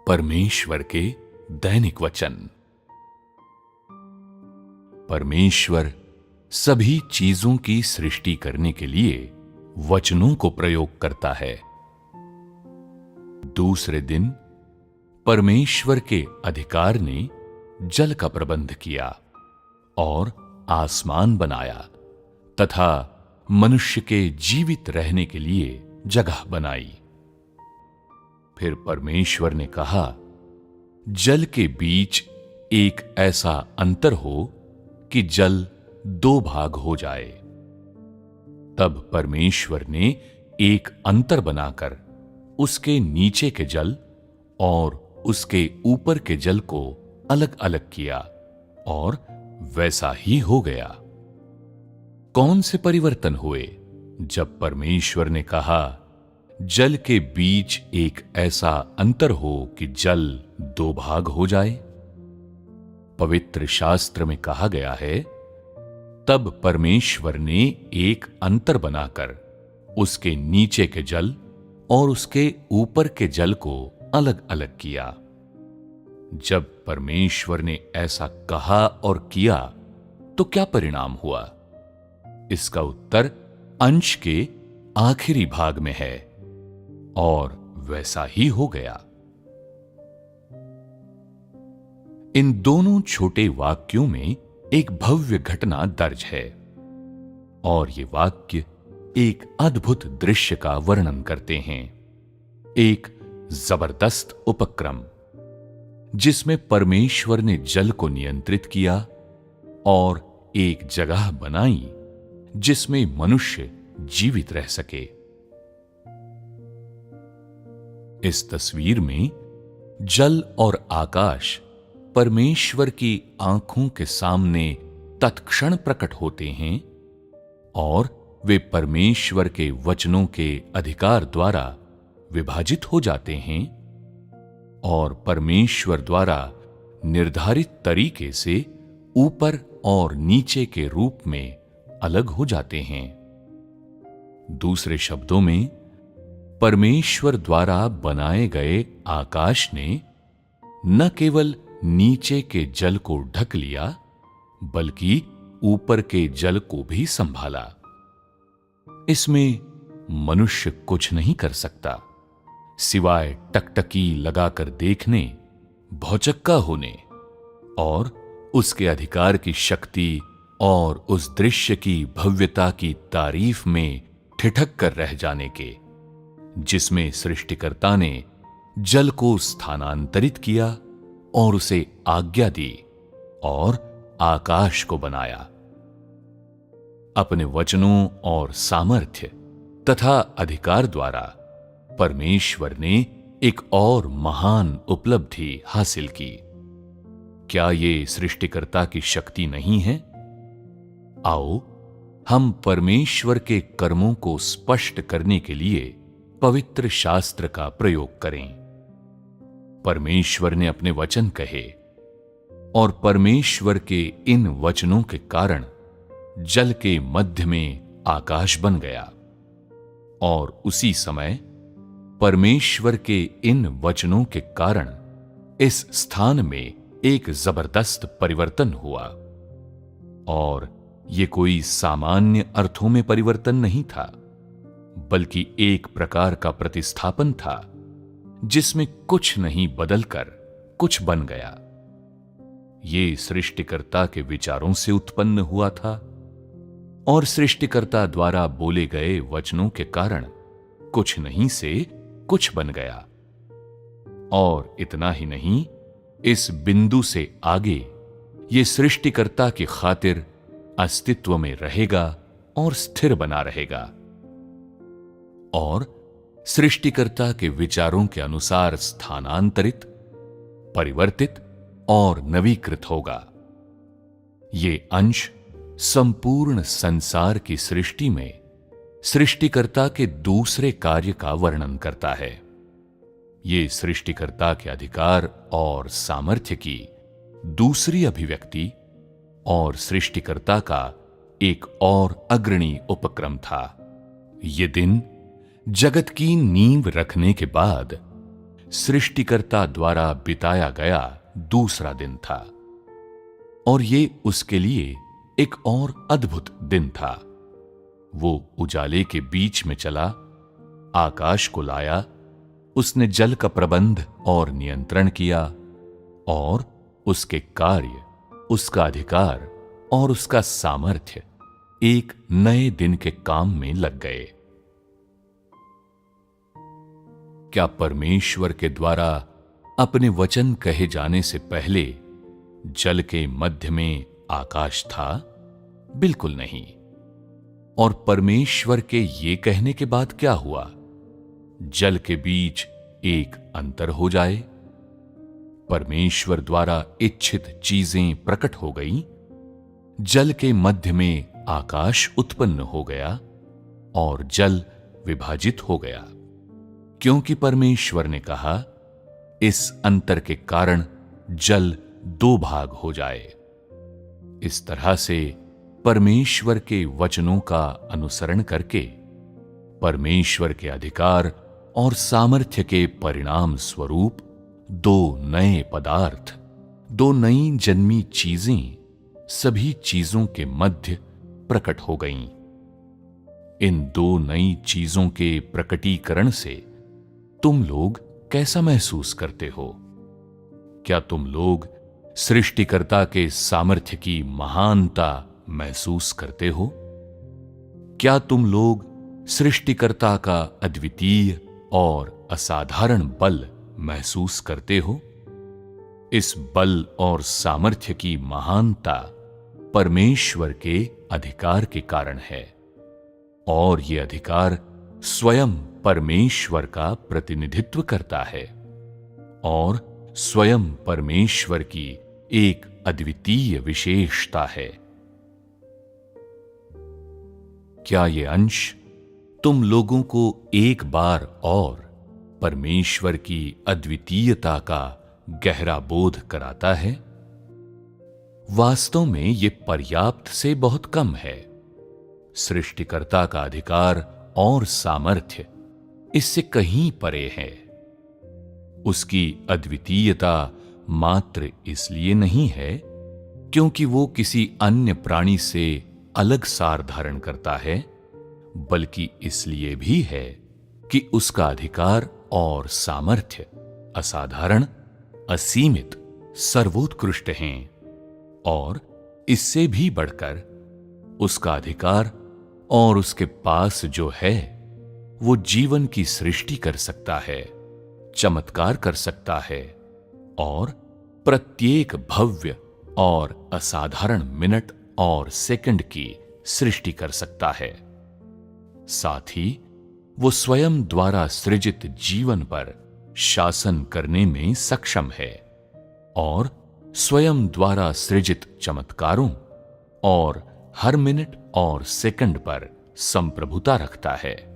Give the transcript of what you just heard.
परमेश्वर के दैनिक वचन। परमेश्वर सभी चीजों की सृष्टि करने के लिए वचनों को प्रयोग करता है। दूसरे दिन परमेश्वर के अधिकार ने जल का प्रबंध किया और आसमान बनाया तथा मनुष्य के जीवित रहने के लिए जगह बनाई। फिर परमेश्वर ने कहा, जल के बीच एक ऐसा अंतर हो कि जल 2 भाग हो जाए। तब परमेश्वर ने एक अंतर बनाकर उसके नीचे के जल और उसके ऊपर के जल को अलग अलग किया और वैसा ही हो गया। कौन से परिवर्तन हुए जब परमेश्वर ने कहा, जल के बीच एक ऐसा अंतर हो कि जल 2 भाग हो जाए? पवित्र शास्त्र में कहा गया है, तब परमेश्वर ने एक अंतर बनाकर उसके नीचे के जल और उसके ऊपर के जल को अलग अलग किया। जब परमेश्वर ने ऐसा कहा और किया तो क्या परिणाम हुआ? इसका उत्तर अंश के आखिरी भाग में है और वैसा ही हो गया। इन दोनों छोटे वाक्यों में एक भव्य घटना दर्ज है और ये वाक्य एक अद्भुत दृश्य का वर्णन करते हैं। एक जबरदस्त उपक्रम जिसमें परमेश्वर ने जल को नियंत्रित किया और एक जगह बनाई जिसमें मनुष्य जीवित रह सके। इस तस्वीर में जल और आकाश परमेश्वर की आंखों के सामने तत्क्षण प्रकट होते हैं और वे परमेश्वर के वचनों के अधिकार द्वारा विभाजित हो जाते हैं और परमेश्वर द्वारा निर्धारित तरीके से ऊपर और नीचे के रूप में अलग हो जाते हैं। दूसरे शब्दों में, परमेश्वर द्वारा बनाए गए आकाश ने न केवल नीचे के जल को ढक लिया बल्कि ऊपर के जल को भी संभाला। इसमें मनुष्य कुछ नहीं कर सकता सिवाय टकटकी लगाकर देखने, भौचक्का होने और उसके अधिकार की शक्ति और उस दृश्य की भव्यता की तारीफ में ठिठक कर रह जाने के, जिसमें सृष्टिकर्ता ने जल को स्थानांतरित किया और उसे आज्ञा दी और आकाश को बनाया। अपने वचनों और सामर्थ्य तथा अधिकार द्वारा परमेश्वर ने एक और महान उपलब्धि हासिल की। क्या ये सृष्टिकर्ता की शक्ति नहीं है? आओ हम परमेश्वर के कर्मों को स्पष्ट करने के लिए पवित्र शास्त्र का प्रयोग करें। परमेश्वर ने अपने वचन कहे और परमेश्वर के इन वचनों के कारण जल के मध्य में आकाश बन गया और उसी समय परमेश्वर के इन वचनों के कारण इस स्थान में एक जबरदस्त परिवर्तन हुआ। और ये कोई सामान्य अर्थों में परिवर्तन नहीं था बल्कि एक प्रकार का प्रतिस्थापन था जिसमें कुछ नहीं बदलकर कुछ बन गया। ये सृष्टिकर्ता के विचारों से उत्पन्न हुआ था और सृष्टिकर्ता द्वारा बोले गए वचनों के कारण कुछ नहीं से कुछ बन गया। और इतना ही नहीं, इस बिंदु से आगे ये सृष्टिकर्ता की खातिर अस्तित्व में रहेगा और स्थिर बना रहेगा और सृष्टिकर्ता के विचारों के अनुसार स्थानांतरित, परिवर्तित और नवीकृत होगा। ये अंश संपूर्ण संसार की सृष्टि में सृष्टिकर्ता के दूसरे कार्य का वर्णन करता है। ये सृष्टिकर्ता के अधिकार और सामर्थ्य की दूसरी अभिव्यक्ति और सृष्टिकर्ता का एक और अग्रणी उपक्रम था। ये दिन जगत की नींव रखने के बाद सृष्टिकर्ता द्वारा बिताया गया दूसरा दिन था, और ये उसके लिए एक और अद्भुत दिन था। वो उजाले के बीच में चला, आकाश को लाया, उसने जल का प्रबंध और नियंत्रण किया, और उसके कार्य, उसका अधिकार और उसका सामर्थ्य एक नए दिन के काम में लग गए। क्या परमेश्वर के द्वारा अपने वचन कहे जाने से पहले जल के मध्य में आकाश था? बिल्कुल नहीं। और परमेश्वर के ये कहने के बाद क्या हुआ? जल के बीच एक अंतर हो जाए। परमेश्वर द्वारा इच्छित चीजें प्रकट हो गईं। जल के मध्य में आकाश उत्पन्न हो गया और जल विभाजित हो गया, क्योंकि परमेश्वर ने कहा, इस अंतर के कारण जल दो भाग हो जाए। इस तरह से परमेश्वर के वचनों का अनुसरण करके परमेश्वर के अधिकार और सामर्थ्य के परिणाम स्वरूप दो नए पदार्थ, दो नई जन्मी चीजें सभी चीजों के मध्य प्रकट हो गईं। इन दो नई चीजों के प्रकटीकरण से तुम लोग कैसा महसूस करते हो? क्या तुम लोग सृष्टिकर्ता के सामर्थ्य की महानता महसूस करते हो? क्या तुम लोग सृष्टिकर्ता का अद्वितीय और असाधारण बल महसूस करते हो? इस बल और सामर्थ्य की महानता परमेश्वर के अधिकार के कारण है, और यह अधिकार स्वयं परमेश्वर का प्रतिनिधित्व करता है और स्वयं परमेश्वर की एक अद्वितीय विशेषता है। क्या ये अंश तुम लोगों को एक बार और परमेश्वर की अद्वितीयता का गहरा बोध कराता है? वास्तव में यह पर्याप्त से बहुत कम है। सृष्टिकर्ता का अधिकार और सामर्थ्य इससे कहीं परे है। उसकी अद्वितीयता मात्र इसलिए नहीं है क्योंकि वो किसी अन्य प्राणी से अलग सार धारण करता है, बल्कि इसलिए भी है कि उसका अधिकार और सामर्थ्य असाधारण, असीमित, सर्वोत्कृष्ट हैं, और इससे भी बढ़कर उसका अधिकार और उसके पास जो है वो जीवन की सृष्टि कर सकता है, चमत्कार कर सकता है और प्रत्येक भव्य और असाधारण मिनट और सेकंड की सृष्टि कर सकता है। साथ ही वो स्वयं द्वारा सृजित जीवन पर शासन करने में सक्षम है और स्वयं द्वारा सृजित चमत्कारों और हर मिनट और सेकंड पर संप्रभुता रखता है।